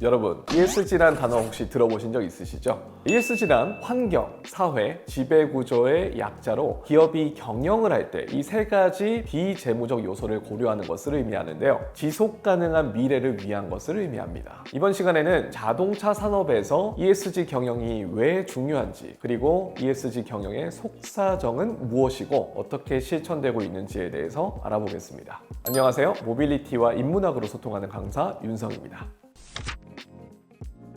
여러분, ESG란 단어 혹시 들어보신 적 있으시죠? ESG란 환경, 사회, 지배구조의 약자로 기업이 경영을 할 때 이 세 가지 비재무적 요소를 고려하는 것을 의미하는데요. 지속 가능한 미래를 위한 것을 의미합니다. 이번 시간에는 자동차 산업에서 ESG 경영이 왜 중요한지, 그리고 ESG 경영의 속사정은 무엇이고 어떻게 실천되고 있는지에 대해서 알아보겠습니다. 안녕하세요. 모빌리티와 인문학으로 소통하는 강사 윤성입니다.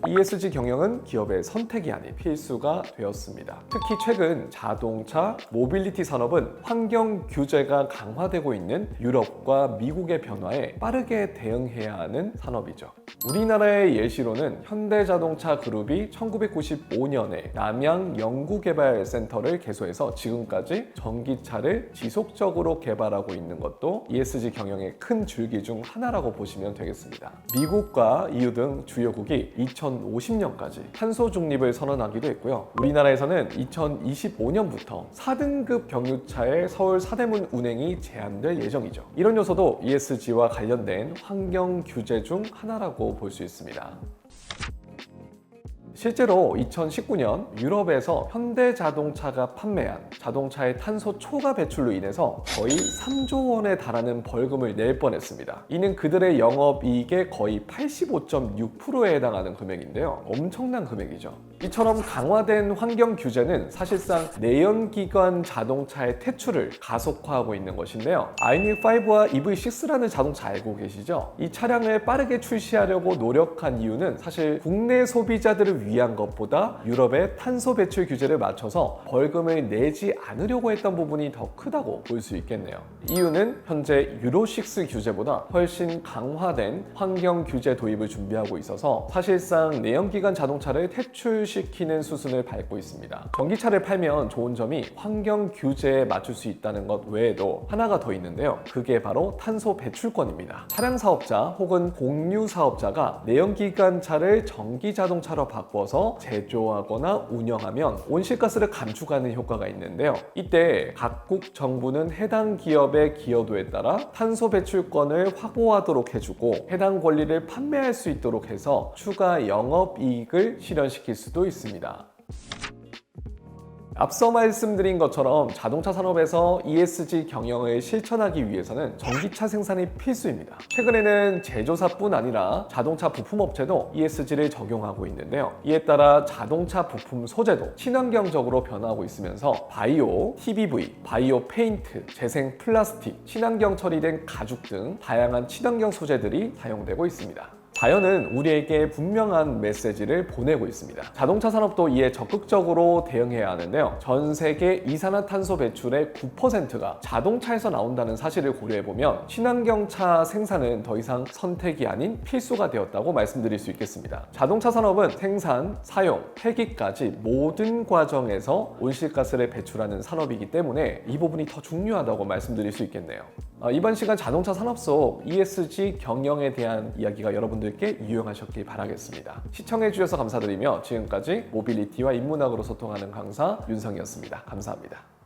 ESG 경영은 기업의 선택이 아닌 필수가 되었습니다. 특히 최근 자동차, 모빌리티 산업은 환경 규제가 강화되고 있는 유럽과 미국의 변화에 빠르게 대응해야 하는 산업이죠. 우리나라의 예시로는 현대자동차 그룹이 1995년에 남양 연구개발센터를 개소해서 지금까지 전기차를 지속적으로 개발하고 있는 것도 ESG 경영의 큰 줄기 중 하나라고 보시면 되겠습니다. 미국과 EU 등 주요국이 2050년까지 탄소 중립을 선언하기도 했고요. 우리나라에서는 2025년부터 4등급 경유차의 서울 사대문 운행이 제한될 예정이죠. 이런 요소도 ESG와 관련된 환경 규제 중 하나라고 볼 수 있습니다. 실제로 2019년 유럽에서 현대자동차가 판매한 자동차의 탄소 초과 배출로 인해서 거의 3조 원에 달하는 벌금을 낼 뻔했습니다. 이는 그들의 영업이익의 거의 85.6%에 해당하는 금액인데요. 엄청난 금액이죠. 이처럼 강화된 환경 규제는 사실상 내연기관 자동차의 퇴출을 가속화하고 있는 것인데요. 아이닉5와 EV6라는 자동차 알고 계시죠? 이 차량을 빠르게 출시하려고 노력한 이유는 사실 국내 소비자들을 위한 것보다 유럽의 탄소 배출 규제를 맞춰서 벌금을 내지 않으려고 했던 부분이 더 크다고 볼 수 있겠네요. 이유는 현재 유로6 규제보다 훨씬 강화된 환경 규제 도입을 준비하고 있어서 사실상 내연기관 자동차를 퇴출시키는 수순을 밟고 있습니다. 전기차를 팔면 좋은 점이 환경 규제에 맞출 수 있다는 것 외에도 하나가 더 있는데요. 그게 바로 탄소 배출권입니다. 차량 사업자 혹은 공유 사업자가 내연기관 차를 전기 자동차로 바꿔서 제조하거나 운영하면 온실가스를 감축하는 효과가 있는데요. 이때 각국 정부는 해당 기업의 기여도에 따라 탄소 배출권을 확보하도록 해주고 해당 권리를 판매할 수 있도록 해서 추가 영업이익을 실현시킬 수도 있습니다. 앞서 말씀드린 것처럼 자동차 산업에서 ESG 경영을 실천하기 위해서는 전기차 생산이 필수입니다. 최근에는 제조사뿐 아니라 자동차 부품업체도 ESG를 적용하고 있는데요. 이에 따라 자동차 부품 소재도 친환경적으로 변화하고 있으면서 바이오, TBV, 바이오 페인트, 재생 플라스틱, 친환경 처리된 가죽 등 다양한 친환경 소재들이 사용되고 있습니다. 자연은 우리에게 분명한 메시지를 보내고 있습니다. 자동차 산업도 이에 적극적으로 대응해야 하는데요. 전 세계 이산화탄소 배출의 9%가 자동차에서 나온다는 사실을 고려해보면 친환경차 생산은 더 이상 선택이 아닌 필수가 되었다고 말씀드릴 수 있겠습니다. 자동차 산업은 생산, 사용, 폐기까지 모든 과정에서 온실가스를 배출하는 산업이기 때문에 이 부분이 더 중요하다고 말씀드릴 수 있겠네요. 이번 시간 자동차 산업 속 ESG 경영에 대한 이야기가 여러분들께 유용하셨길 바라겠습니다. 시청해주셔서 감사드리며 지금까지 모빌리티와 인문학으로 소통하는 강사 윤성이었습니다. 감사합니다.